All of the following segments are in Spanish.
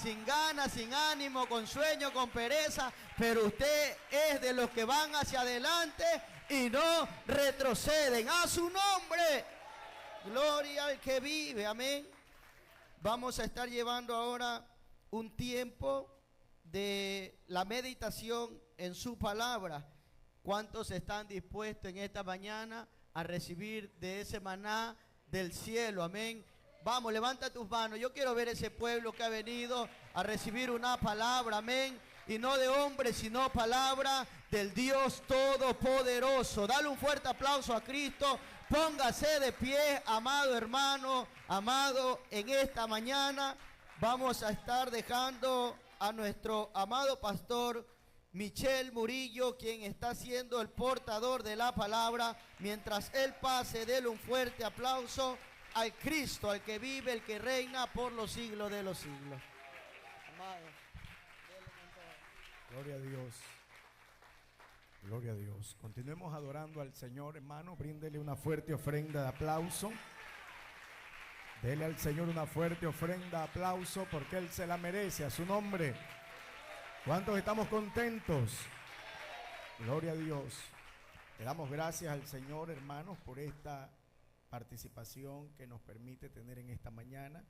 sin ganas, sin ánimo, con sueño, con pereza, pero usted es de los que van hacia adelante y no retroceden. ¡A su nombre! Gloria al que vive, amén. Vamos a estar llevando ahora un tiempo de la meditación en su palabra. ¿Cuántos están dispuestos en esta mañana a recibir de ese maná del cielo? Amén. Vamos, levanta tus manos. Yo quiero ver ese pueblo que ha venido a recibir una palabra, amén. Y no de hombre, sino palabra del Dios Todopoderoso. Dale un fuerte aplauso a Cristo. Póngase de pie, amado hermano, amado, en esta mañana. Vamos a estar dejando a nuestro amado pastor Michel Murillo, quien está siendo el portador de la palabra. Mientras él pase, dele un fuerte aplauso al Cristo, al que vive, el que reina por los siglos de los siglos. Amado, gloria a Dios. Gloria a Dios. Continuemos adorando al Señor, hermano. Bríndele una fuerte ofrenda de aplauso. Dele al Señor una fuerte ofrenda de aplauso porque Él se la merece, a su nombre. ¿Cuántos estamos contentos? Gloria a Dios. Le damos gracias al Señor, hermanos, por esta participación que nos permite tener en esta mañana.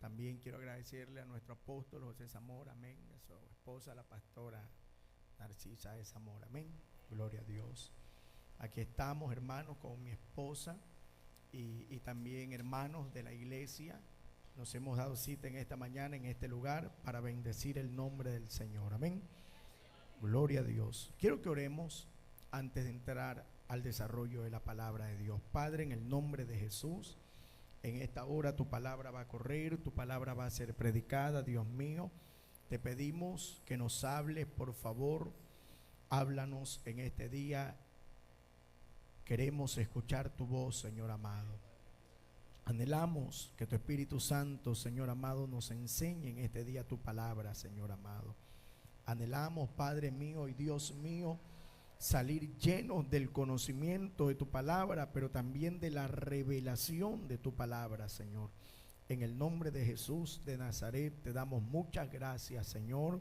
También quiero agradecerle a nuestro apóstol José Zamora, amén, a su esposa, la pastora Narcisa de Zamora, amén. Gloria a Dios. Aquí estamos, hermanos, con mi esposa y también hermanos de la iglesia. Nos hemos dado cita en esta mañana, en este lugar, para bendecir el nombre del Señor, amén. Gloria a Dios. Quiero que oremos antes de entrar al desarrollo de la palabra de Dios. Padre, en el nombre de Jesús, en esta hora tu palabra va a correr, tu palabra va a ser predicada, Dios mío. Te pedimos que nos hables, por favor, háblanos en este día. Queremos escuchar tu voz, Señor amado. Anhelamos que tu Espíritu Santo, Señor amado, nos enseñe en este día tu palabra, Señor amado. Anhelamos, Padre mío y Dios mío, salir llenos del conocimiento de tu palabra, pero también de la revelación de tu palabra, Señor. En el nombre de Jesús de Nazaret te damos muchas gracias, Señor.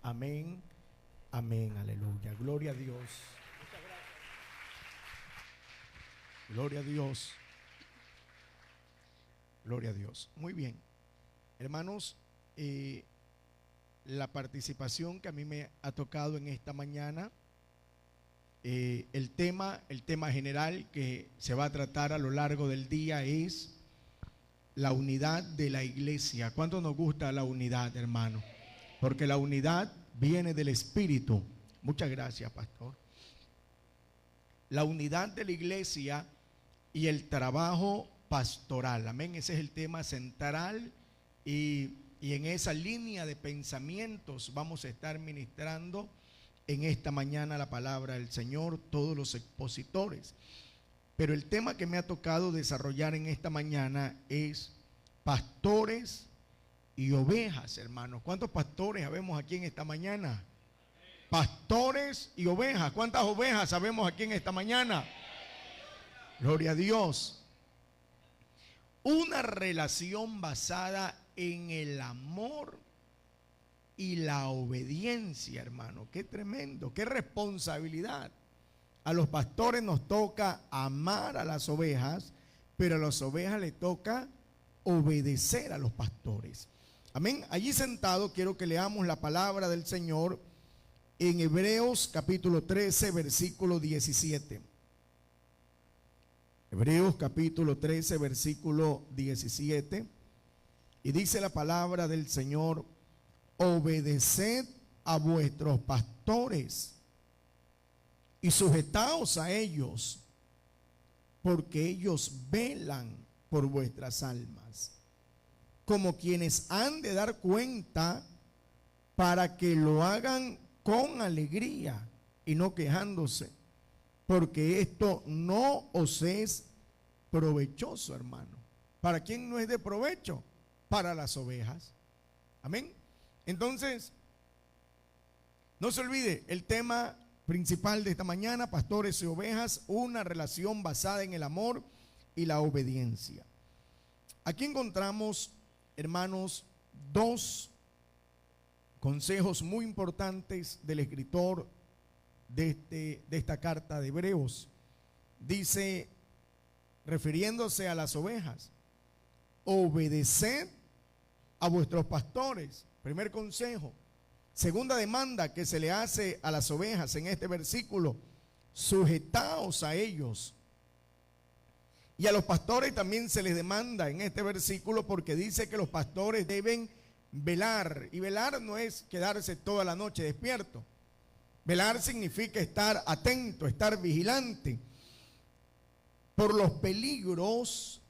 Amén, amén, aleluya. Gloria a Dios. Muchas gracias. Gloria a Dios. Gloria a Dios. Muy bien, hermanos, la participación que a mí me ha tocado en esta mañana, el tema general que se va a tratar a lo largo del día es la unidad de la iglesia. ¿Cuánto nos gusta la unidad, hermano? Porque la unidad viene del Espíritu. Muchas gracias, pastor. La unidad de la iglesia y el trabajo pastoral, amén. Ese es el tema central y en esa línea de pensamientos vamos a estar ministrando en esta mañana la palabra del Señor, todos los expositores. Pero el tema que me ha tocado desarrollar en esta mañana es pastores y ovejas, hermanos. ¿Cuántos pastores habemos aquí en esta mañana? Pastores y ovejas. ¿Cuántas ovejas sabemos aquí en esta mañana? Gloria a Dios. Una relación basada en el amor y la obediencia, hermano. Qué tremendo, qué responsabilidad. A los pastores nos toca amar a las ovejas, pero a las ovejas les toca obedecer a los pastores. Amén. Allí sentado quiero que leamos la palabra del Señor en Hebreos capítulo 13, versículo 17. Hebreos capítulo 13, versículo 17. Y dice la palabra del Señor: obedeced a vuestros pastores y sujetaos a ellos, porque ellos velan por vuestras almas, como quienes han de dar cuenta, para que lo hagan con alegría y no quejándose, porque esto no os es provechoso, hermano. ¿Para quién no es de provecho? Para las ovejas. Amén. Entonces, no se olvide el tema principal de esta mañana: pastores y ovejas, una relación basada en el amor y la obediencia. Aquí encontramos, hermanos, dos consejos muy importantes del escritor de esta carta de Hebreos. Dice, refiriéndose a las ovejas, obedeced a vuestros pastores. Primer consejo. Segunda demanda que se le hace a las ovejas en este versículo, sujetaos a ellos. Y a los pastores también se les demanda en este versículo, porque dice que los pastores deben velar. Y velar no es quedarse toda la noche despierto. Velar significa estar atento, estar vigilante por los peligros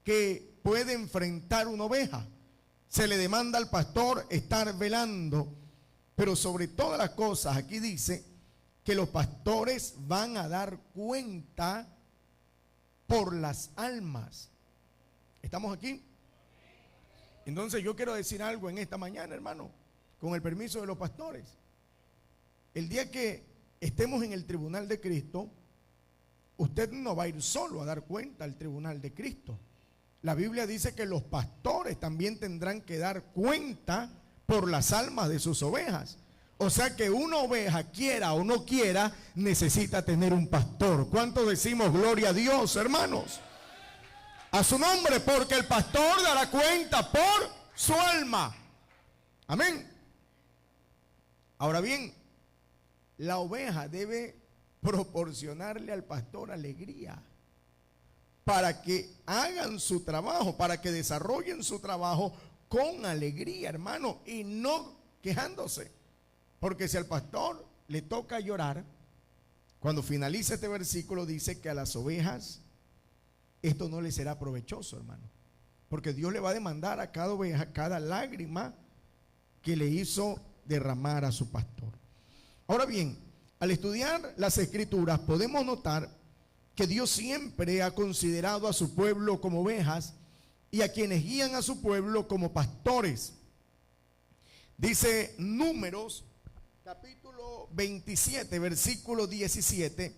que puede enfrentar una oveja. Se le demanda al pastor estar velando, pero sobre todas las cosas, aquí dice que los pastores van a dar cuenta por las almas. ¿Estamos aquí? Entonces yo quiero decir algo en esta mañana, hermano, con el permiso de los pastores. El día que estemos en el tribunal de Cristo, usted no va a ir solo a dar cuenta al tribunal de Cristo. La Biblia dice que los pastores también tendrán que dar cuenta por las almas de sus ovejas. O sea que una oveja, quiera o no quiera, necesita tener un pastor. ¿Cuántos decimos gloria a Dios, hermanos? A su nombre, porque el pastor dará cuenta por su alma. Amén. Ahora bien, la oveja debe proporcionarle al pastor alegría para que hagan su trabajo, para que desarrollen su trabajo con alegría, hermano, y no quejándose. Porque si al pastor le toca llorar, cuando finaliza este versículo dice que a las ovejas esto no le será provechoso, hermano. Porque Dios le va a demandar a cada oveja cada lágrima que le hizo derramar a su pastor. Ahora bien, al estudiar las Escrituras podemos notar que Dios siempre ha considerado a su pueblo como ovejas y a quienes guían a su pueblo como pastores. Dice Números capítulo 27, versículo 17,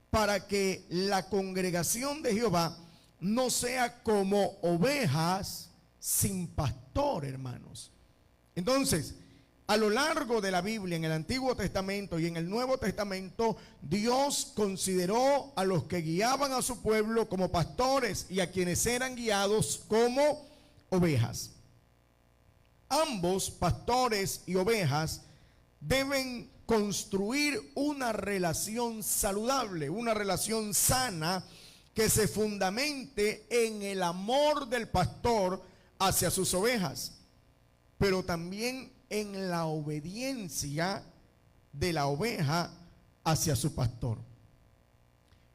para que la congregación de Jehová no sea como ovejas sin pastor, hermanos. Entonces, a lo largo de la Biblia, en el Antiguo Testamento y en el Nuevo Testamento, Dios consideró a los que guiaban a su pueblo como pastores y a quienes eran guiados como ovejas. Ambos, pastores y ovejas, deben construir una relación saludable, una relación sana que se fundamente en el amor del pastor hacia sus ovejas, pero también en la obediencia de la oveja hacia su pastor.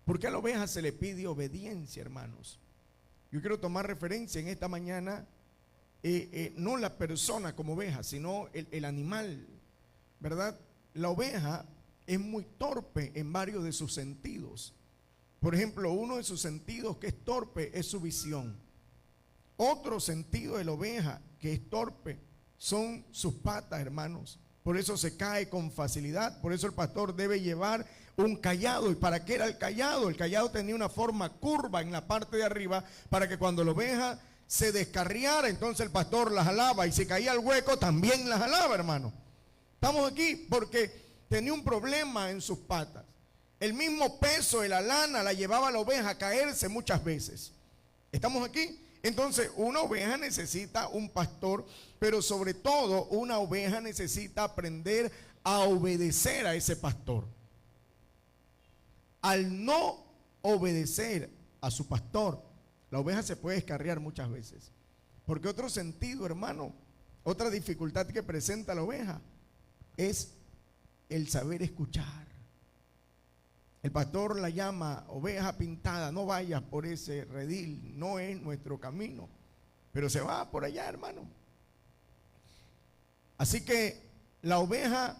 ¿Por qué a la oveja se le pide obediencia, hermanos? Yo quiero tomar referencia en esta mañana, no la persona como oveja, sino el animal, ¿verdad? La oveja es muy torpe en varios de sus sentidos. Por ejemplo, uno de sus sentidos que es torpe es su visión. Otro sentido de la oveja que es torpe son sus patas, hermanos. Por eso se cae con facilidad. Por eso el pastor debe llevar un cayado. ¿Y para qué era el cayado? El cayado tenía una forma curva en la parte de arriba para que cuando la oveja se descarriara, entonces el pastor la jalaba, y si caía al hueco también la jalaba, hermano. Estamos aquí porque tenía un problema en sus patas. El mismo peso de la lana la llevaba a la oveja a caerse muchas veces. ¿Estamos aquí? Entonces, una oveja necesita un pastor, pero sobre todo una oveja necesita aprender a obedecer a ese pastor. Al no obedecer a su pastor, la oveja se puede descarriar muchas veces. Porque otro sentido, hermano, otra dificultad que presenta la oveja es el saber escuchar. El pastor la llama oveja pintada, no vayas por ese redil, no es nuestro camino, pero se va por allá, hermano. Así que la oveja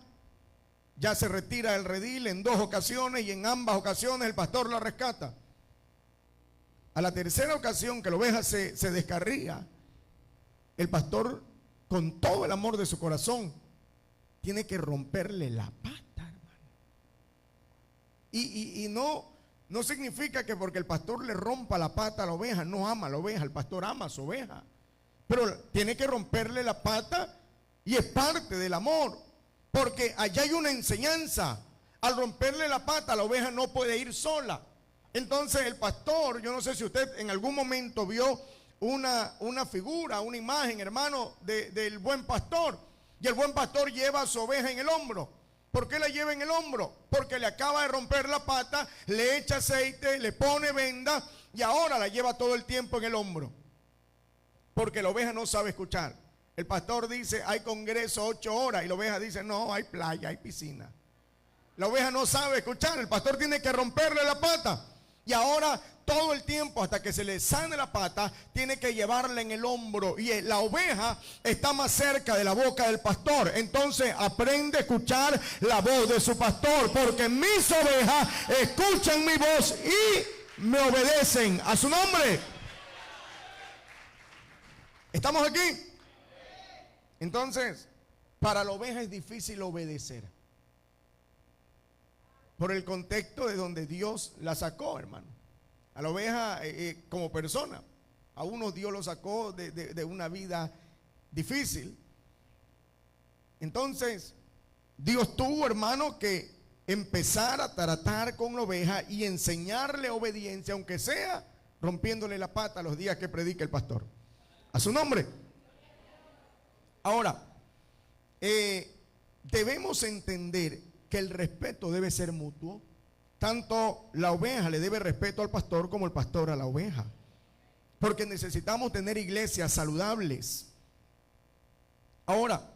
ya se retira del redil en 2 ocasiones y en ambas ocasiones el pastor la rescata. A la tercera ocasión que la oveja se descarría, el pastor, con todo el amor de su corazón, tiene que romperle la pata. Y no significa que porque el pastor le rompa la pata a la oveja, no ama a la oveja. El pastor ama a su oveja, pero tiene que romperle la pata y es parte del amor, porque allá hay una enseñanza. Al romperle la pata, la oveja no puede ir sola. Entonces el pastor, yo no sé si usted en algún momento vio una figura, una imagen, hermano, del buen pastor. Y el buen pastor lleva a su oveja en el hombro. ¿Por qué la lleva en el hombro? Porque le acaba de romper la pata, le echa aceite, le pone venda y ahora la lleva todo el tiempo en el hombro. Porque la oveja no sabe escuchar. El pastor dice, hay congreso 8 horas, y la oveja dice, no, hay playa, hay piscina. La oveja no sabe escuchar, el pastor tiene que romperle la pata. Y ahora todo el tiempo hasta que se le sane la pata, tiene que llevarla en el hombro. Y la oveja está más cerca de la boca del pastor. Entonces aprende a escuchar la voz de su pastor, porque mis ovejas escuchan mi voz y me obedecen. A su nombre. ¿Estamos aquí? Entonces, para la oveja es difícil obedecer. Por el contexto de donde Dios la sacó, hermano. A la oveja como persona. A uno Dios lo sacó de una vida difícil. Entonces, Dios tuvo, hermano, que empezar a tratar con la oveja y enseñarle obediencia, aunque sea rompiéndole la pata los días que predica el pastor. A su nombre. Ahora, debemos entender que el respeto debe ser mutuo. Tanto la oveja le debe respeto al pastor como el pastor a la oveja. Porque necesitamos tener iglesias saludables. Ahora,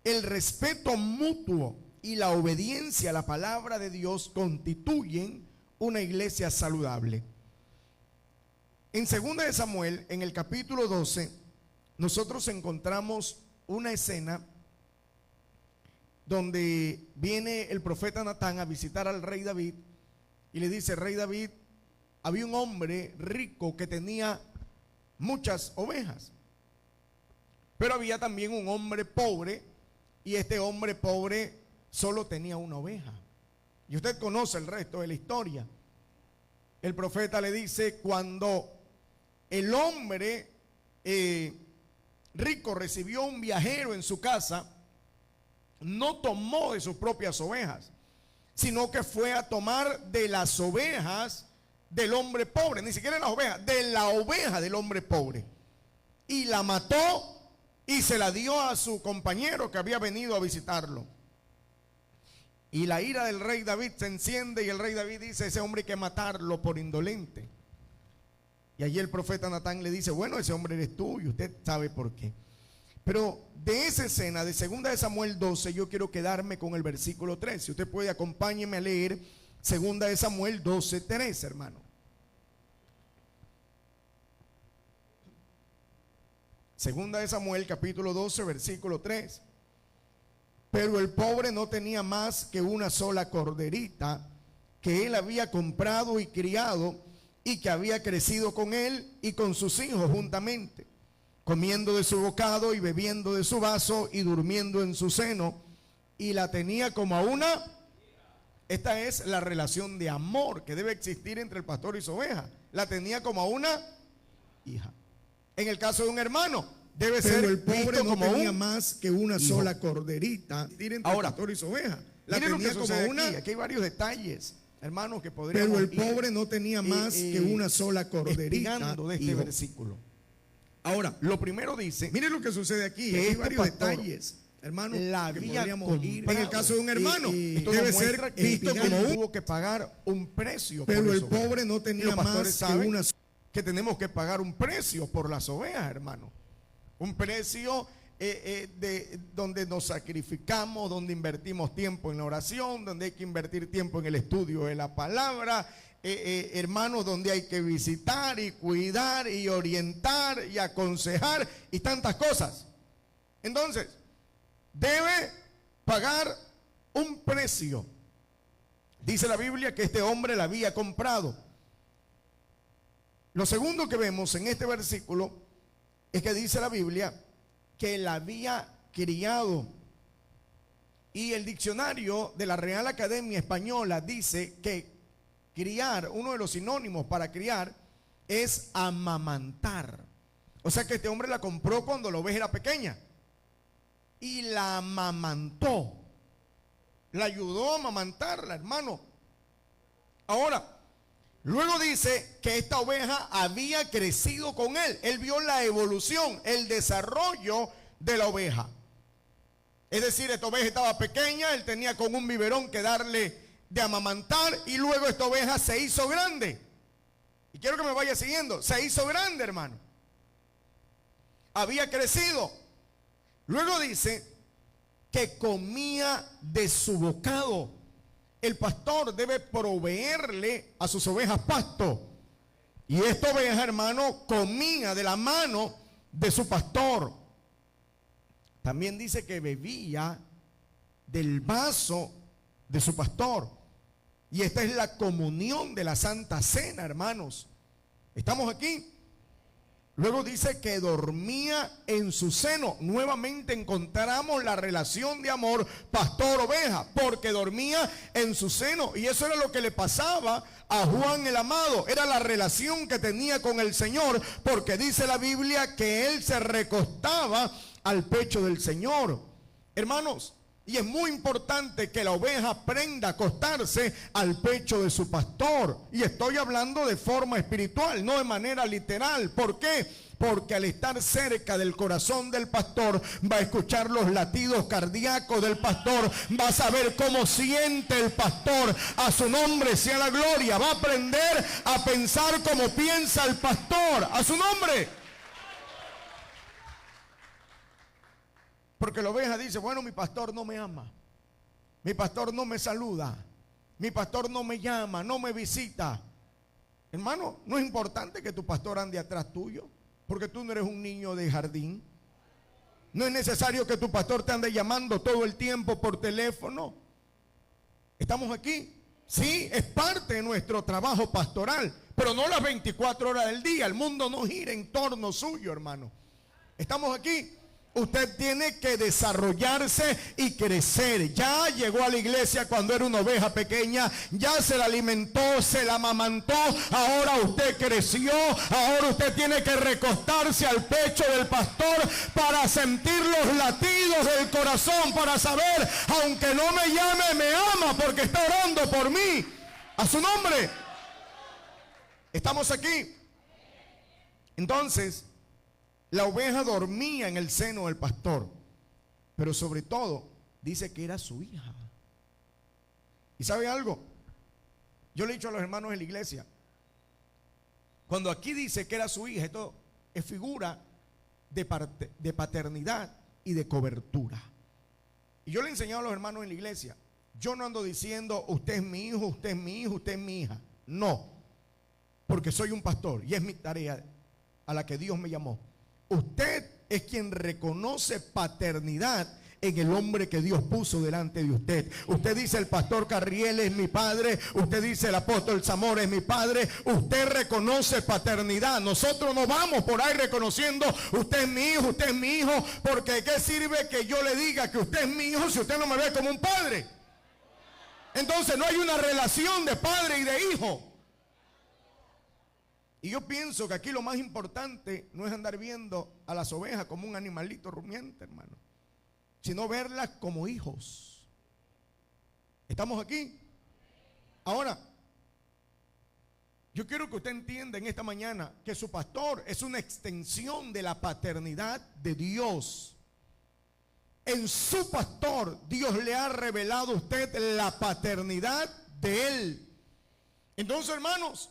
el respeto mutuo y la obediencia a la palabra de Dios constituyen una iglesia saludable. En 2 de Samuel, en el capítulo 12, nosotros encontramos una escena donde viene el profeta Natán a visitar al rey David y le dice: rey David, había un hombre rico que tenía muchas ovejas, pero había también un hombre pobre, y este hombre pobre solo tenía una oveja. Y usted conoce el resto de la historia. El profeta le dice: cuando el hombre rico recibió un viajero en su casa, no tomó de sus propias ovejas, sino que fue a tomar de las ovejas del hombre pobre, ni siquiera las ovejas, de la oveja del hombre pobre, y la mató y se la dio a su compañero que había venido a visitarlo. Y la ira del rey David se enciende y el rey David dice: ese hombre hay que matarlo por indolente. Y allí el profeta Natán le dice: bueno, ese hombre eres tú y usted sabe por qué. Pero de esa escena de 2 de Samuel 12 yo quiero quedarme con el versículo 3. Si usted puede, acompáñeme a leer 2 de Samuel 12, 3, hermano. 2 de Samuel capítulo 12, versículo 3. Pero el pobre no tenía más que una sola corderita que él había comprado y criado, y que había crecido con él y con sus hijos juntamente, comiendo de su bocado y bebiendo de su vaso y durmiendo en su seno, y la tenía como a una. Esta es la relación de amor que debe existir entre el pastor y su oveja. La tenía como a una hija. En el caso de un hermano, debe ser el pobre visto no como tenía un más que una hijo. sola corderita entre Ahora, el pastor y su oveja. La Miren lo tenía que como sucede una. aquí hay varios detalles, hermanos, que podríamos Pero el ir pobre no tenía más que una sola corderita. explicando de este hijo. versículo. Ahora, Lo primero dice mire lo que sucede aquí. que Hay este varios pastor detalles, hermano, la que había podríamos ir. comprado. En el caso de un hermano, Esto debe nos muestra ser que visto como un. tuvo que pagar un precio por Pero el las ovejas. pobre no Y tenía los pastores más que saben una. que tenemos que pagar un precio por las ovejas, hermano. Un precio donde nos sacrificamos, donde invertimos tiempo en la oración, donde hay que invertir tiempo en el estudio de la palabra, hermanos, donde hay que visitar y cuidar y orientar y aconsejar y tantas cosas. Entonces, debe pagar un precio. Dice la Biblia que este hombre la había comprado. Lo segundo que vemos en este versículo es que dice la Biblia que la había criado. Y el diccionario de la Real Academia Española dice que criar, uno de los sinónimos para criar es amamantar. O sea que este hombre la compró cuando la oveja era pequeña. y la amamantó. La ayudó a amamantarla, hermano. Ahora, luego dice que esta oveja había crecido con él. Él vio la evolución, el desarrollo de la oveja. Es decir, esta oveja estaba pequeña, él tenía con un biberón que darle de amamantar y luego esta oveja se hizo grande. Y quiero que me vaya siguiendo. Se hizo grande, hermano. Había crecido. Luego dice que comía de su bocado. El pastor debe proveerle a sus ovejas pasto. Y esta oveja, hermano, comía de la mano de su pastor. También dice que bebía del vaso de su pastor. Y esta es la comunión de la Santa Cena, hermanos. ¿Estamos aquí? Luego dice que dormía en su seno. Nuevamente encontramos la relación de amor pastor-oveja, porque dormía en su seno. Y eso era lo que le pasaba a Juan el Amado. Era la relación que tenía con el Señor, porque dice la Biblia que él se recostaba al pecho del Señor. Hermanos, y es muy importante que la oveja aprenda a acostarse al pecho de su pastor. Y estoy hablando de forma espiritual, no de manera literal. ¿Por qué? Porque al estar cerca del corazón del pastor, va a escuchar los latidos cardíacos del pastor, va a saber cómo siente el pastor. A su nombre sea la gloria. Va a aprender a pensar como piensa el pastor. A su nombre. Porque la oveja dice, bueno, mi pastor no me ama, mi pastor no me saluda, mi pastor no me llama, no me visita. Hermano, no es importante que tu pastor ande atrás tuyo, porque tú no eres un niño de jardín. No es necesario que tu pastor te ande llamando todo el tiempo por teléfono. ¿Estamos aquí? Sí, es parte de nuestro trabajo pastoral, pero no las 24 horas del día. El mundo no gira en torno suyo, hermano. ¿Estamos aquí? Usted tiene que desarrollarse y crecer. Ya llegó a la iglesia cuando era una oveja pequeña, ya se la alimentó, se la amamantó, ahora usted creció, ahora usted tiene que recostarse al pecho del pastor para sentir los latidos del corazón, para saber, aunque no me llame, me ama porque está orando por mí. A su nombre. ¿Estamos aquí? Entonces, la oveja dormía en el seno del pastor, pero sobre todo dice que era su hija. ¿Y sabe algo? Yo le he dicho a los hermanos de la iglesia, cuando aquí dice que era su hija, esto es figura de paternidad y de cobertura. Y yo le he enseñado a los hermanos en la iglesia, yo no ando diciendo usted es mi hijo, usted es mi hijo, usted es mi hija. No, porque soy un pastor y es mi tarea a la que Dios me llamó. Usted es quien reconoce paternidad en el hombre que Dios puso delante de usted. Usted dice el pastor Carriel es mi padre, usted dice el apóstol Zamora es mi padre, usted reconoce paternidad. Nosotros no vamos por ahí reconociendo usted es mi hijo, usted es mi hijo, porque ¿de qué sirve que yo le diga que usted es mi hijo si usted no me ve como un padre? Entonces no hay una relación de padre y de hijo. Y yo pienso que aquí lo más importante no es andar viendo a las ovejas como un animalito rumiante, hermano, sino verlas como hijos. ¿Estamos aquí? Ahora, yo quiero que usted entienda en esta mañana que su pastor es una extensión de la paternidad de Dios. En su pastor, Dios le ha revelado a usted la paternidad de él. Entonces, hermanos,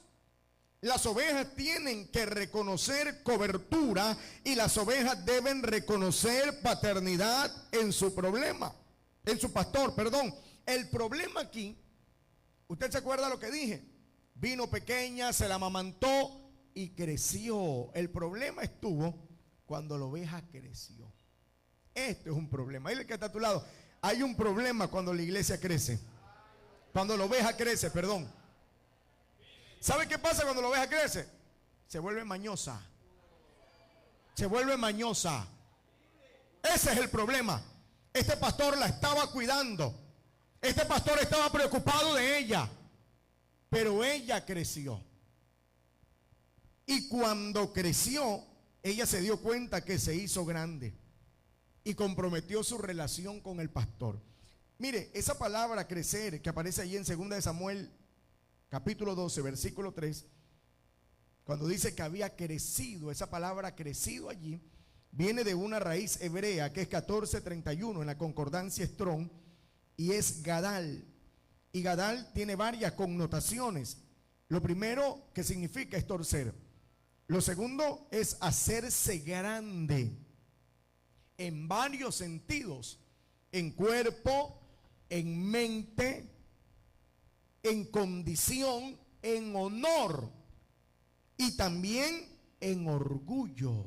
las ovejas tienen que reconocer cobertura y las ovejas deben reconocer paternidad en su problema, en su pastor, perdón. El problema aquí, ¿usted se acuerda lo que dije? Vino pequeña, se la amamantó y creció. El problema estuvo cuando la oveja creció. Esto es un problema. Dile que está a tu lado. Hay un problema cuando la iglesia crece. Cuando la oveja crece, perdón. ¿Sabe qué pasa cuando la oveja crece? Se vuelve mañosa. Se vuelve mañosa. Ese es el problema. Este pastor la estaba cuidando. Este pastor estaba preocupado de ella. Pero ella creció. Y cuando creció, ella se dio cuenta que se hizo grande. y comprometió su relación con el pastor. Mire, esa palabra crecer que aparece allí en 2 de Samuel capítulo 12 versículo 3, cuando dice que había crecido, esa palabra crecido allí viene de una raíz hebrea que es 1431 en la concordancia Strong, y es Gadal. Y Gadal tiene varias connotaciones. Lo primero que significa es torcer. Lo segundo es hacerse grande en varios sentidos, en cuerpo, en mente, en condición, en honor y también en orgullo.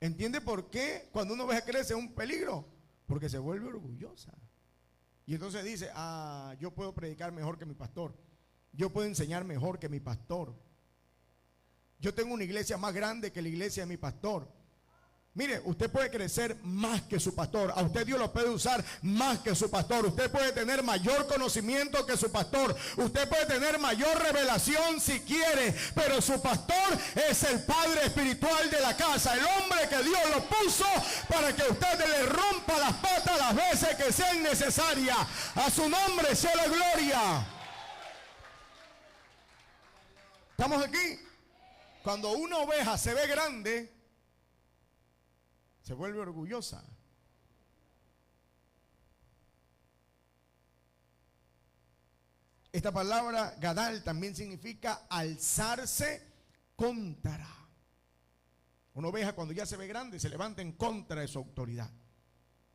¿Entiende por qué cuando una oveja crece es un peligro? Porque se vuelve orgullosa. Y entonces dice, yo puedo predicar mejor que mi pastor. Yo puedo enseñar mejor que mi pastor. Yo tengo una iglesia más grande que la iglesia de mi pastor. Mire, usted puede crecer más que su pastor. A usted Dios lo puede usar más que su pastor. Usted puede tener mayor conocimiento que su pastor. Usted puede tener mayor revelación si quiere. Pero su pastor es el padre espiritual de la casa. El hombre que Dios lo puso para que usted le rompa las patas las veces que sean necesarias. A su nombre sea la gloria. ¿Estamos aquí? Cuando una oveja se ve grande, se vuelve orgullosa. Esta palabra Gadal también significa alzarse contra. Una oveja cuando ya se ve grande se levanta en contra de su autoridad.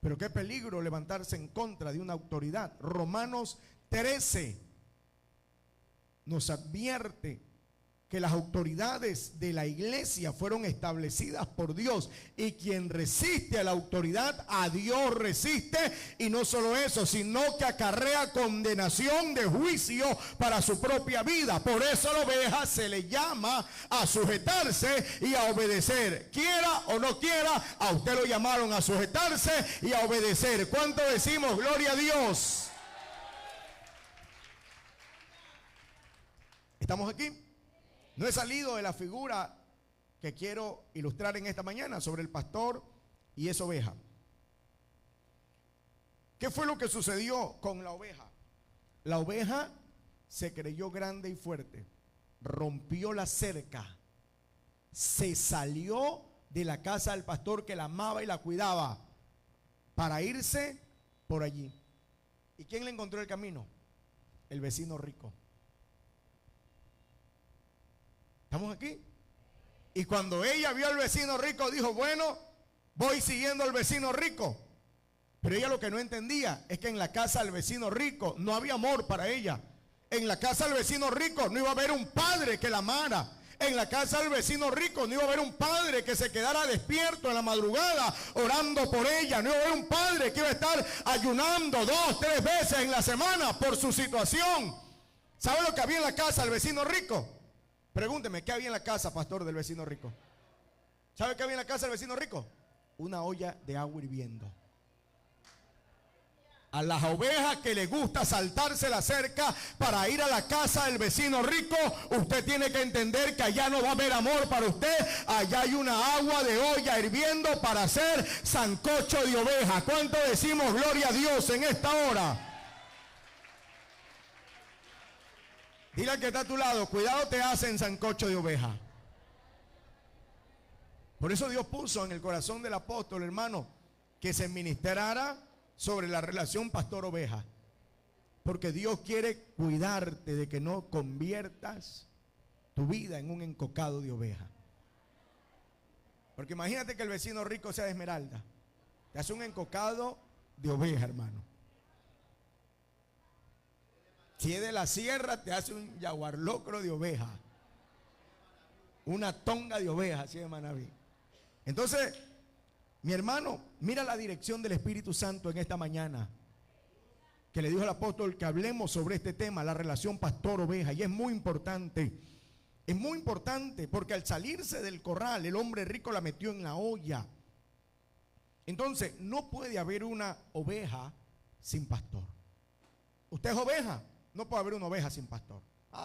Pero qué peligro levantarse en contra de una autoridad. Romanos 13 nos advierte que las autoridades de la iglesia fueron establecidas por Dios, y quien resiste a la autoridad, a Dios resiste. Y no solo eso, sino que acarrea condenación de juicio para su propia vida. Por eso a la oveja se le llama a sujetarse y a obedecer. Quiera o no quiera, a usted lo llamaron a sujetarse y a obedecer. ¿Cuánto decimos gloria a Dios? ¿Estamos aquí? No he salido de la figura que quiero ilustrar en esta mañana sobre el pastor y esa oveja. ¿Qué fue lo que sucedió con la oveja? La oveja se creyó grande y fuerte, rompió la cerca, se salió de la casa del pastor que la amaba y la cuidaba para irse por allí. ¿Y quién le encontró el camino? El vecino rico. ¿Estamos aquí? Y cuando ella vio al vecino rico, dijo, bueno, voy siguiendo al vecino rico. Pero ella lo que no entendía es que en la casa del vecino rico no había amor para ella. En la casa del vecino rico no iba a haber un padre que la amara. En la casa del vecino rico no iba a haber un padre que se quedara despierto en la madrugada orando por ella. No iba a haber un padre que iba a estar ayunando 2, 3 veces en la semana por su situación. ¿Sabe lo que había en la casa del vecino rico? Pregúnteme, ¿qué había en la casa, pastor, del vecino rico? ¿Sabe qué había en la casa del vecino rico? Una olla de agua hirviendo. A las ovejas que les gusta saltarse la cerca para ir a la casa del vecino rico, usted tiene que entender que allá no va a haber amor para usted. Allá hay una agua de olla hirviendo para hacer sancocho de oveja. ¿Cuánto decimos gloria a Dios en esta hora? Dile al que está a tu lado, cuidado te hacen sancocho de oveja. Por eso Dios puso en el corazón del apóstol, hermano, que se ministrara sobre la relación pastor-oveja. Porque Dios quiere cuidarte de que no conviertas tu vida en un encocado de oveja. Porque imagínate que el vecino rico sea de Esmeralda. Te hace un encocado de oveja, hermano. Si es de la sierra, te hace un yaguarlocro de oveja. Una tonga de oveja, así de Manaví. Entonces, mi hermano, mira la dirección del Espíritu Santo en esta mañana, que le dijo al apóstol que hablemos sobre este tema, la relación pastor-oveja. Y es muy importante. Es muy importante porque al salirse del corral, el hombre rico la metió en la olla. Entonces, no puede haber una oveja sin pastor. ¿Usted es oveja? No puede haber una oveja sin pastor.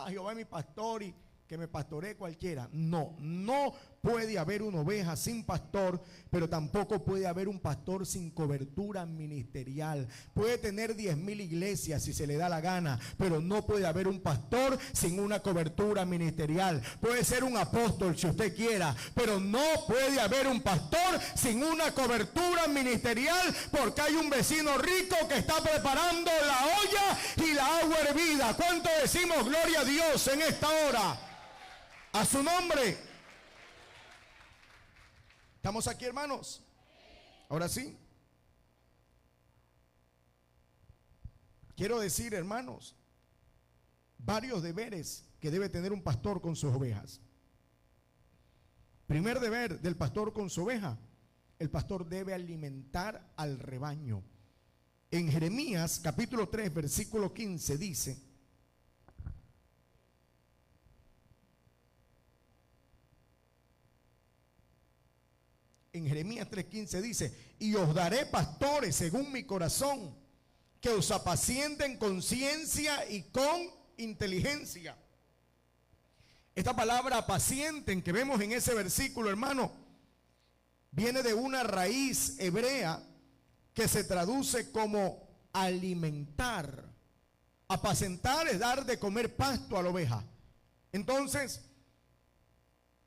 Jehová es mi pastor y que me pastoree cualquiera. No, no puede haber una oveja sin pastor, pero tampoco puede haber un pastor sin cobertura ministerial. Puede tener 10,000 iglesias si se le da la gana, pero no puede haber un pastor sin una cobertura ministerial. Puede ser un apóstol si usted quiera, pero no puede haber un pastor sin una cobertura ministerial, porque hay un vecino rico que está preparando la olla y la agua hervida. ¿Cuánto decimos gloria a Dios en esta hora? A su nombre. ¿Estamos aquí, hermanos? Ahora sí. Quiero decir, hermanos, varios deberes que debe tener un pastor con sus ovejas. Primer deber del pastor con su oveja: el pastor debe alimentar al rebaño. En Jeremías capítulo 3 versículo 15 dice: en Jeremías 3:15 dice: y os daré pastores según mi corazón, que os apacienten con ciencia y con inteligencia. Esta palabra apacienten que vemos en ese versículo, hermano, viene de una raíz hebrea que se traduce como alimentar. Apacentar es dar de comer pasto a la oveja. Entonces,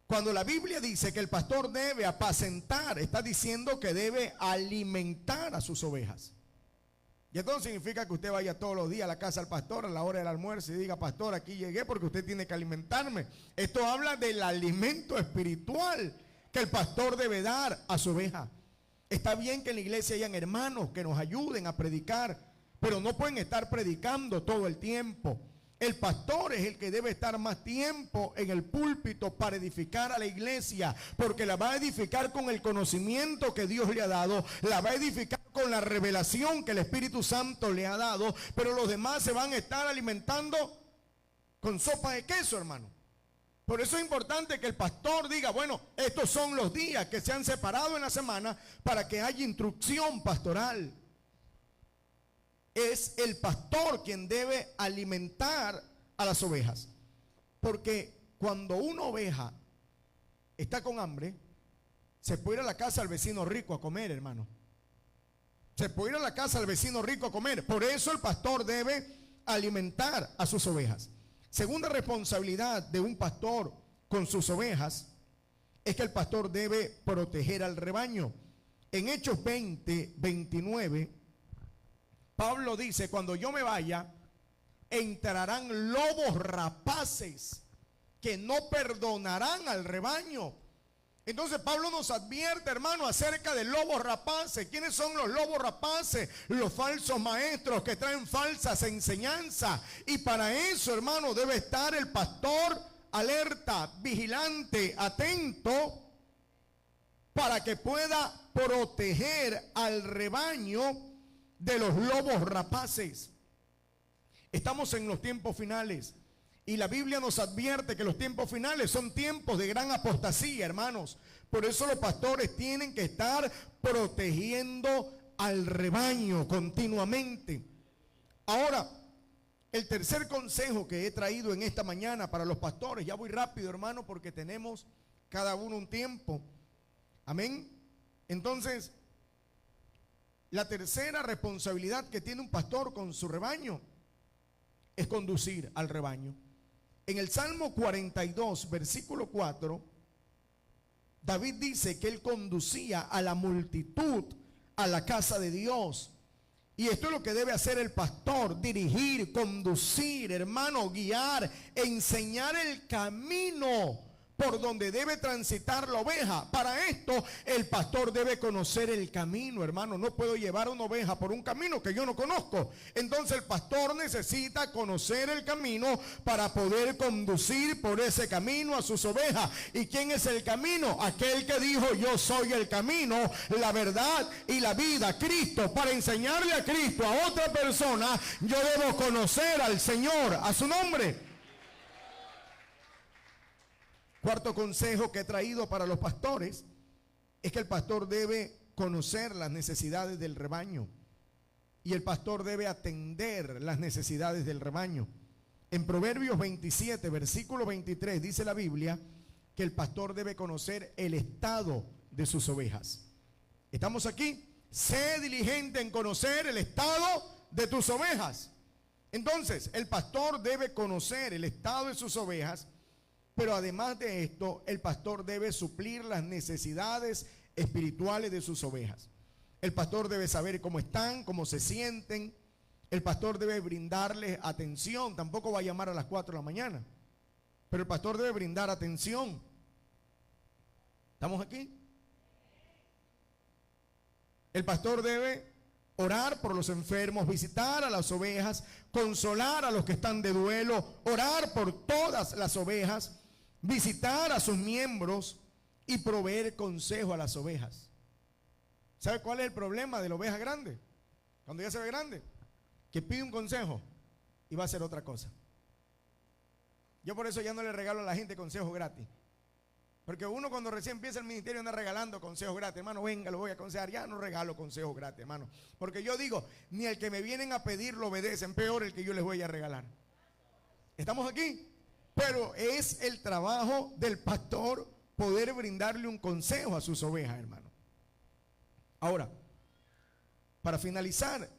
cuando la Biblia dice que el pastor debe apacentar, está diciendo que debe alimentar a sus ovejas. Y esto no significa que usted vaya todos los días a la casa del pastor a la hora del almuerzo y diga: pastor, aquí llegué porque usted tiene que alimentarme. Esto habla del alimento espiritual que el pastor debe dar a su oveja. Está bien que en la iglesia hayan hermanos que nos ayuden a predicar, pero no pueden estar predicando todo el tiempo. El pastor es el que debe estar más tiempo en el púlpito para edificar a la iglesia, porque la va a edificar con el conocimiento que Dios le ha dado, la va a edificar con la revelación que el Espíritu Santo le ha dado, pero los demás se van a estar alimentando con sopa de queso, hermano. Por eso es importante que el pastor diga: bueno, estos son los días que se han separado en la semana para que haya instrucción pastoral. Es el pastor quien debe alimentar a las ovejas. Porque cuando una oveja está con hambre, se puede ir a la casa del vecino rico a comer, hermano. Se puede ir a la casa del vecino rico a comer. Por eso el pastor debe alimentar a sus ovejas. Segunda responsabilidad de un pastor con sus ovejas es que el pastor debe proteger al rebaño. En Hechos 20, 29, Pablo dice: cuando yo me vaya, entrarán lobos rapaces que no perdonarán al rebaño. Entonces Pablo nos advierte, hermano, acerca de lobos rapaces. ¿Quiénes son los lobos rapaces? Los falsos maestros que traen falsas enseñanzas. Y para eso, hermano, debe estar el pastor alerta, vigilante, atento, para que pueda proteger al rebaño de los lobos rapaces. Estamos en los tiempos finales y la Biblia nos advierte que los tiempos finales son tiempos de gran apostasía, hermanos. Por eso los pastores tienen que estar protegiendo al rebaño continuamente. Ahora, el tercer consejo que he traído en esta mañana para los pastores, ya voy rápido, hermano, porque tenemos cada uno un tiempo. Amén. Entonces, la tercera responsabilidad que tiene un pastor con su rebaño es conducir al rebaño. En el Salmo 42, versículo 4, David dice que él conducía a la multitud a la casa de Dios. Y esto es lo que debe hacer el pastor: dirigir, conducir, hermano, guiar, enseñar el camino por donde debe transitar la oveja. Para esto el pastor debe conocer el camino, hermano. No puedo llevar una oveja por un camino que yo no conozco. Entonces el pastor necesita conocer el camino para poder conducir por ese camino a sus ovejas. ¿Y quién es el camino? Aquel que dijo: yo soy el camino, la verdad y la vida, Cristo. Para enseñarle a Cristo a otra persona, yo debo conocer al Señor, a su nombre. Cuarto consejo que he traído para los pastores es que el pastor debe conocer las necesidades del rebaño y el pastor debe atender las necesidades del rebaño. En Proverbios 27, versículo 23 dice la Biblia: que el pastor debe conocer el estado de sus ovejas. ¿Estamos aquí? Sé diligente en conocer el estado de tus ovejas. Entonces, el pastor debe conocer el estado de sus ovejas, pero además de esto, el pastor debe suplir las necesidades espirituales de sus ovejas. El pastor debe saber cómo están, cómo se sienten. El pastor debe brindarles atención. Tampoco va a llamar a las 4 de la mañana, pero el pastor debe brindar atención. ¿Estamos aquí? El pastor debe orar por los enfermos, visitar a las ovejas, consolar a los que están de duelo, orar por todas las ovejas, visitar a sus miembros y proveer consejo a las ovejas. ¿Sabe cuál es el problema de la oveja grande? Cuando ya se ve grande, que pide un consejo y va a hacer otra cosa. Yo por eso ya no le regalo a la gente consejos gratis. Porque uno cuando recién empieza el ministerio anda regalando consejos gratis. Hermano, venga, lo voy a aconsejar. Ya no regalo consejos gratis, hermano. Porque yo digo, ni el que me vienen a pedir lo obedecen, peor el que yo les voy a regalar. ¿Estamos aquí? Pero es el trabajo del pastor poder brindarle un consejo a sus ovejas, hermano. Ahora, para finalizar,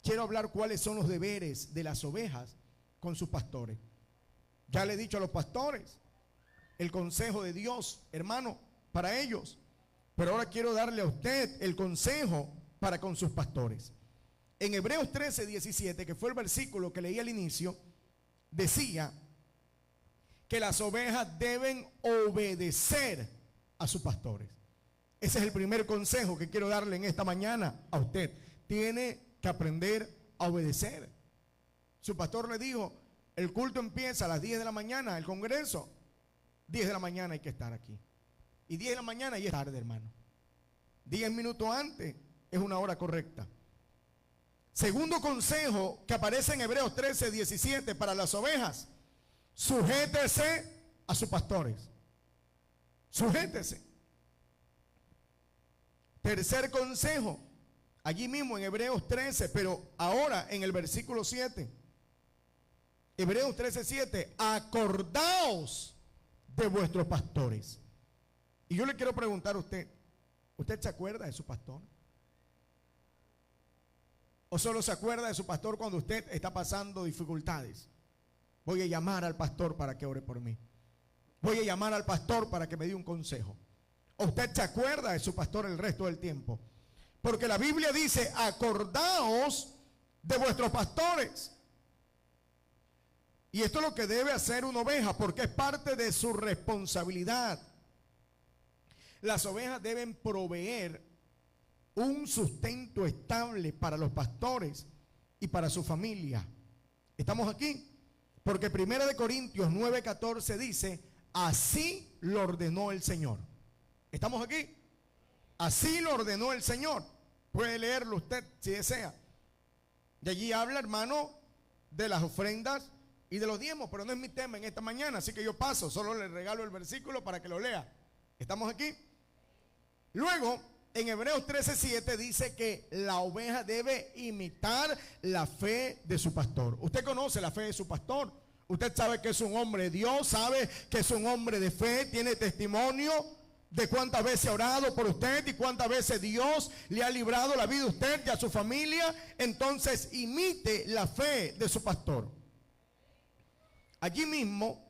quiero hablar cuáles son los deberes de las ovejas con sus pastores. Ya le he dicho a los pastores el consejo de Dios, hermano, para ellos. Pero ahora quiero darle a usted el consejo para con sus pastores. En Hebreos 13:17, que fue el versículo que leí al inicio, decía que las ovejas deben obedecer a sus pastores. Ese es el primer consejo que quiero darle en esta mañana a usted. Tiene que aprender a obedecer. Su pastor le dijo, el culto empieza a las 10 de la mañana, el congreso. 10 de la mañana hay que estar aquí. Y 10 de la mañana ya es tarde, hermano. 10 minutos antes es una hora correcta. Segundo consejo que aparece en Hebreos 13:17 para las ovejas. Sujétese a sus pastores. Sujétese. Tercer consejo, allí mismo en Hebreos 13, pero ahora en el versículo 7. Hebreos 13:7, acordaos de vuestros pastores. Y yo le quiero preguntar a usted, ¿usted se acuerda de su pastor? ¿O solo se acuerda de su pastor cuando usted está pasando dificultades? Voy a llamar al pastor para que ore por mí. Voy a llamar al pastor para que me dé un consejo. ¿O usted se acuerda de su pastor el resto del tiempo? Porque la Biblia dice, acordaos de vuestros pastores. Y esto es lo que debe hacer una oveja, porque es parte de su responsabilidad. Las ovejas deben proveer un sustento estable para los pastores y para su familia. ¿Estamos aquí? Porque 1 Corintios 9:14 dice, así lo ordenó el Señor. ¿Estamos aquí? Así lo ordenó el Señor. Puede leerlo usted si desea. De allí habla, hermano, de las ofrendas y de los diezmos, pero no es mi tema en esta mañana, así que yo paso, solo le regalo el versículo para que lo lea. ¿Estamos aquí? Luego, en Hebreos 13:7 dice que la oveja debe imitar la fe de su pastor. Usted conoce la fe de su pastor. Usted sabe que es un hombre de Dios, sabe que es un hombre de fe, tiene testimonio de cuántas veces ha orado por usted y cuántas veces Dios le ha librado la vida a usted y a su familia. Entonces imite la fe de su pastor. Allí mismo,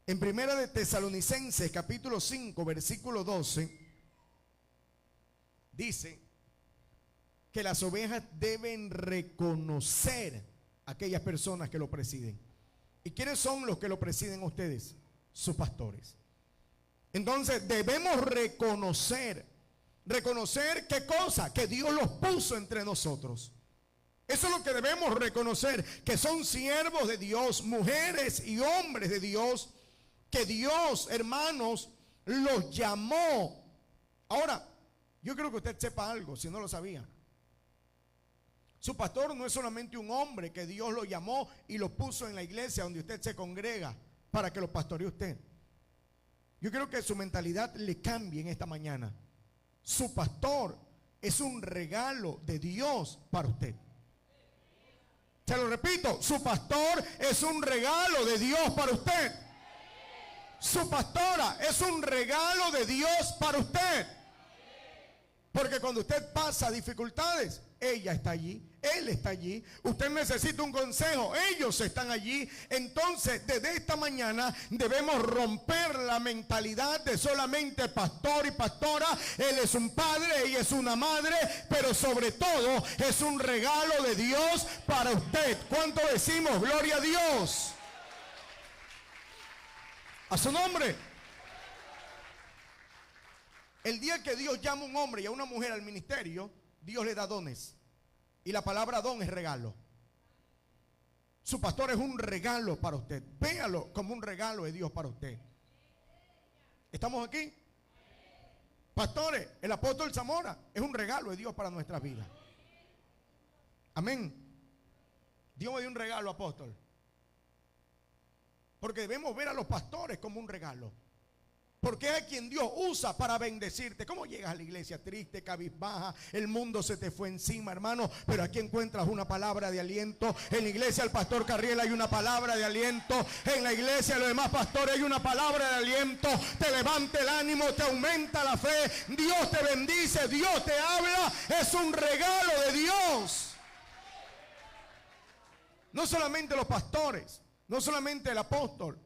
en 1 de Tesalonicenses capítulo 5 versículo 12, dice que las ovejas deben reconocer a aquellas personas que lo presiden. ¿Y quiénes son los que lo presiden a ustedes? Sus pastores. Entonces debemos reconocer. ¿Reconocer qué cosa? Que Dios los puso entre nosotros. Eso es lo que debemos reconocer, que son siervos de Dios, mujeres y hombres de Dios, que Dios, hermanos, los llamó. Ahora, yo creo que usted sepa algo, si no lo sabía. Su pastor no es solamente un hombre que Dios lo llamó y lo puso en la iglesia donde usted se congrega para que lo pastoree usted. Yo creo que su mentalidad le cambie en esta mañana. Su pastor es un regalo de Dios para usted. Se lo repito, su pastor es un regalo de Dios para usted. Su pastora es un regalo de Dios para usted. Porque cuando usted pasa dificultades, ella está allí, él está allí. Usted necesita un consejo, ellos están allí. Entonces, desde esta mañana debemos romper la mentalidad de solamente pastor y pastora. Él es un padre, ella es una madre, pero sobre todo es un regalo de Dios para usted. ¿Cuánto decimos gloria a Dios? A su nombre. El día que Dios llama a un hombre y a una mujer al ministerio, Dios le da dones. Y la palabra don es regalo. Su pastor es un regalo para usted. Véalo como un regalo de Dios para usted. ¿Estamos aquí? Pastores, el apóstol Zamora es un regalo de Dios para nuestras vidas. Amén. Dios me dio un regalo, apóstol. Porque debemos ver a los pastores como un regalo. Porque es quien Dios usa para bendecirte. ¿Cómo llegas a la iglesia triste, cabizbaja? El mundo se te fue encima, hermano. Pero aquí encuentras una palabra de aliento. En la iglesia del pastor Carriel hay una palabra de aliento. En la iglesia de los demás pastores hay una palabra de aliento. Te levanta el ánimo, te aumenta la fe. Dios te bendice, Dios te habla. Es un regalo de Dios. No solamente los pastores, no solamente el apóstol,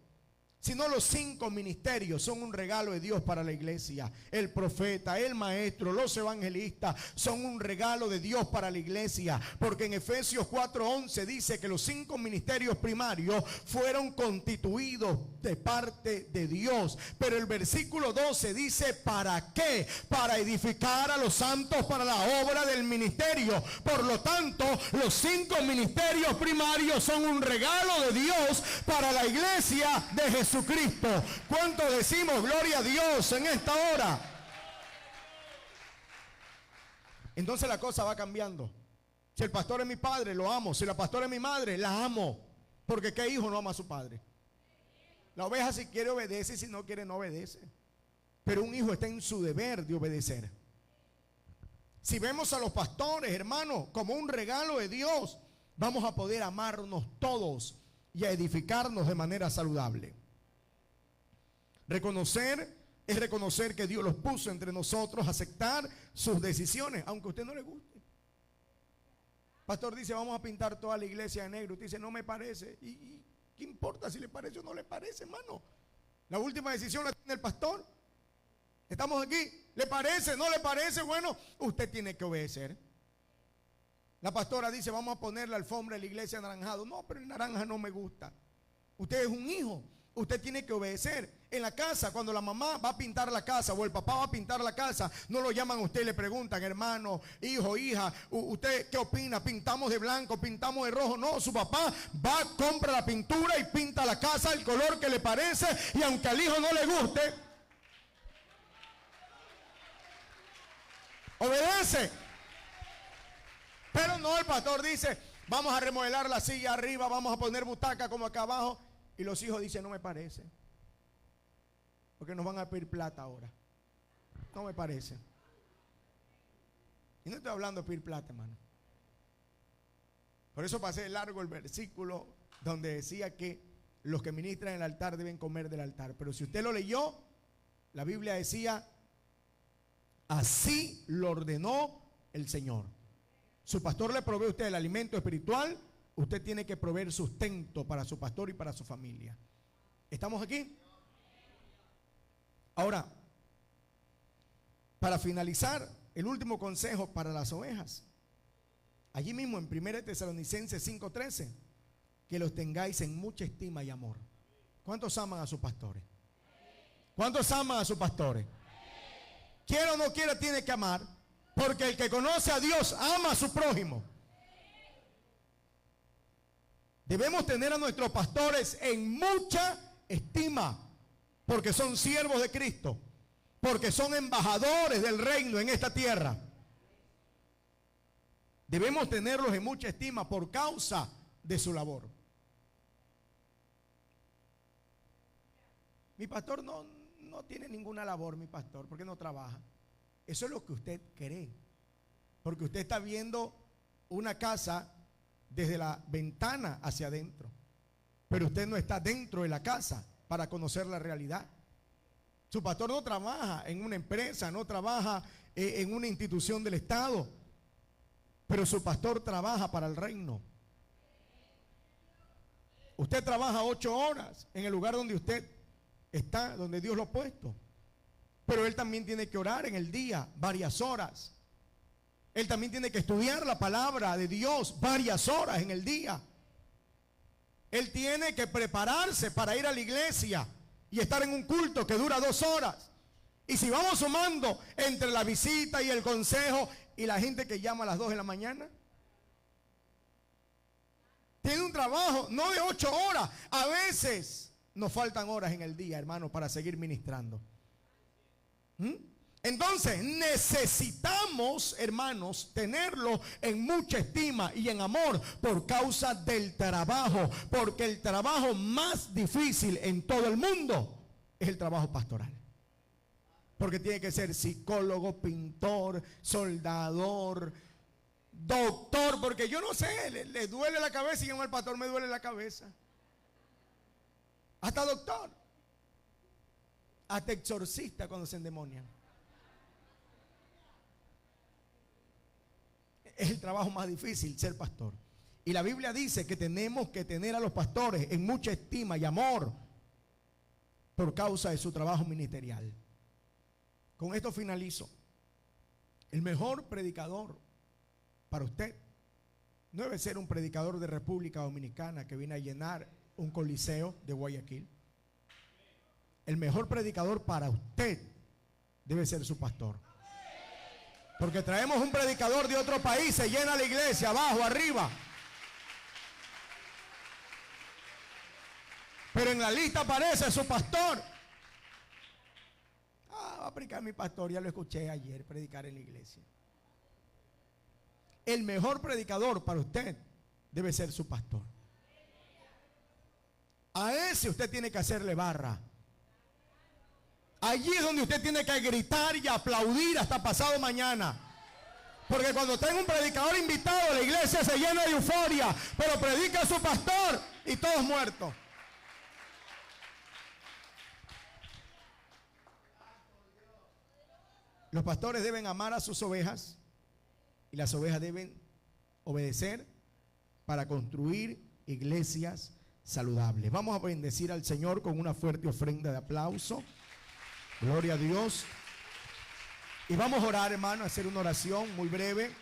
sino los 5 ministerios son un regalo de Dios para la iglesia. El profeta, el maestro, los evangelistas son un regalo de Dios para la iglesia. Porque en Efesios 4:11 dice que los 5 ministerios primarios fueron constituidos de parte de Dios. Pero el versículo 12 dice, ¿para qué? Para edificar a los santos para la obra del ministerio. Por lo tanto, los 5 ministerios primarios son un regalo de Dios para la iglesia de Jesucristo. ¿Cuánto decimos gloria a Dios en esta hora? Entonces la cosa va cambiando. Si el pastor es mi padre, lo amo. Si la pastora es mi madre, la amo. Porque ¿qué hijo no ama a su padre? La oveja si quiere obedece y si no quiere no obedece. Pero un hijo está en su deber de obedecer. Si vemos a los pastores, hermanos, como un regalo de Dios, vamos a poder amarnos todos y a edificarnos de manera saludable. Reconocer es reconocer que Dios los puso entre nosotros, aceptar sus decisiones, aunque a usted no le guste. Pastor dice, vamos a pintar toda la iglesia de negro. Usted dice, no me parece. ¿Y qué importa si le parece o no le parece, hermano? La última decisión la tiene el pastor. Estamos aquí. ¿Le parece? ¿No le parece? Bueno, usted tiene que obedecer. La pastora dice, vamos a poner la alfombra de la iglesia anaranjado. No, pero el naranja no me gusta. Usted es un hijo. Usted tiene que obedecer. En la casa, cuando la mamá va a pintar la casa o el papá va a pintar la casa, no lo llaman a usted y le preguntan, hermano, hijo, hija, ¿usted qué opina? ¿Pintamos de blanco, pintamos de rojo? No, su papá va, compra la pintura y pinta la casa el color que le parece, y aunque al hijo no le guste, obedece. Pero no, el pastor dice, vamos a remodelar la silla arriba, vamos a poner butaca como acá abajo. Y los hijos dicen, no me parece. Porque nos van a pedir plata ahora. No me parece. Y no estoy hablando de pedir plata, hermano. Por eso pasé largo el versículo donde decía que los que ministran en el altar deben comer del altar. Pero si usted lo leyó, la Biblia decía, así lo ordenó el Señor. Su pastor le provee a usted el alimento espiritual. Usted tiene que proveer sustento para su pastor y para su familia. ¿Estamos aquí? Ahora, para finalizar, el último consejo para las ovejas. Allí mismo en 1 Tesalonicenses 5:13, que los tengáis en mucha estima y amor. ¿Cuántos aman a sus pastores? ¿Cuántos aman a sus pastores? Quiera o no quiera, tiene que amar, porque el que conoce a Dios ama a su prójimo. Debemos tener a nuestros pastores en mucha estima, porque son siervos de Cristo, porque son embajadores del reino en esta tierra. Debemos tenerlos en mucha estima por causa de su labor. Mi pastor no tiene ninguna labor, mi pastor, porque no trabaja. Eso es lo que usted cree, porque usted está viendo una casa desde la ventana hacia adentro, pero usted no está dentro de la casa. para conocer la realidad. Su pastor no trabaja en una empresa, no trabaja en una institución del Estado, pero su pastor trabaja para el reino. Usted trabaja 8 horas en el lugar donde usted está, donde Dios lo ha puesto, pero él también tiene que orar en el día varias horas. Él también tiene que estudiar la palabra de Dios varias horas en el día. Él tiene que prepararse para ir a la iglesia y estar en un culto que dura 2 horas. Y si vamos sumando entre la visita y el consejo y la gente que llama a las 2 de la mañana, tiene un trabajo no de 8 horas. A veces nos faltan horas en el día, hermano, para seguir ministrando. Entonces necesitamos, hermanos, tenerlo en mucha estima y en amor por causa del trabajo, porque el trabajo más difícil en todo el mundo es el trabajo pastoral. Porque tiene que ser psicólogo, pintor, soldador, doctor, porque yo no sé, le duele la cabeza y al pastor me duele la cabeza. Hasta doctor, hasta exorcista cuando se endemonian. Es el trabajo más difícil, ser pastor. Y la Biblia dice que tenemos que tener a los pastores en mucha estima y amor por causa de su trabajo ministerial. Con esto finalizo. El mejor predicador para usted no debe ser un predicador de República Dominicana que viene a llenar un coliseo de Guayaquil. El mejor predicador para usted debe ser su pastor. Porque traemos un predicador de otro país, se llena la iglesia, abajo, arriba. Pero en la lista aparece su pastor. Va a predicar mi pastor, ya lo escuché ayer predicar en la iglesia. El mejor predicador para usted debe ser su pastor. A ese usted tiene que hacerle barra. Allí es donde usted tiene que gritar y aplaudir hasta pasado mañana. Porque cuando tenga un predicador invitado, la iglesia se llena de euforia. Pero predica a su pastor y todos muertos. Los pastores deben amar a sus ovejas y las ovejas deben obedecer para construir iglesias saludables. Vamos a bendecir al Señor con una fuerte ofrenda de aplauso. Gloria a Dios. Y vamos a orar, hermano, a hacer una oración muy breve.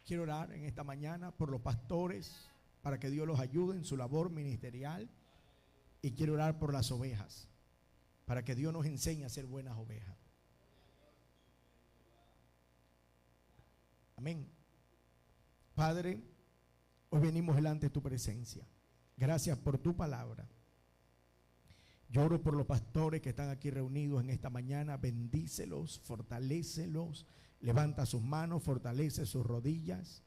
Quiero orar en esta mañana por los pastores para que Dios los ayude en su labor ministerial. Y quiero orar por las ovejas para que Dios nos enseñe a ser buenas ovejas. Amén. Padre, hoy venimos delante de tu presencia. Gracias por tu palabra. Yo oro por los pastores que están aquí reunidos en esta mañana. Bendícelos, fortalécelos, levanta sus manos, fortalece sus rodillas.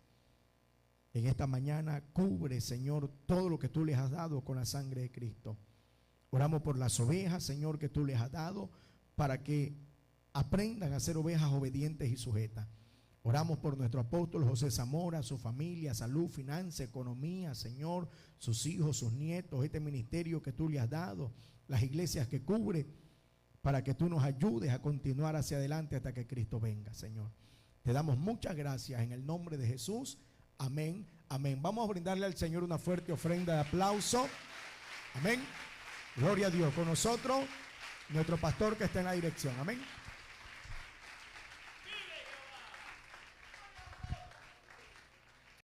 En esta mañana cubre, Señor, todo lo que tú les has dado con la sangre de Cristo. Oramos por las ovejas, Señor, que tú les has dado para que aprendan a ser ovejas obedientes y sujetas. Oramos por nuestro apóstol José Zamora, su familia, salud, finanzas, economía, Señor, sus hijos, sus nietos, este ministerio que tú le has dado, las iglesias que cubre, para que tú nos ayudes a continuar hacia adelante hasta que Cristo venga, Señor. Te damos muchas gracias en el nombre de Jesús. Amén, amén. Vamos a brindarle al Señor una fuerte ofrenda de aplauso. Amén. Gloria a Dios. Con nosotros, nuestro pastor que está en la dirección. Amén.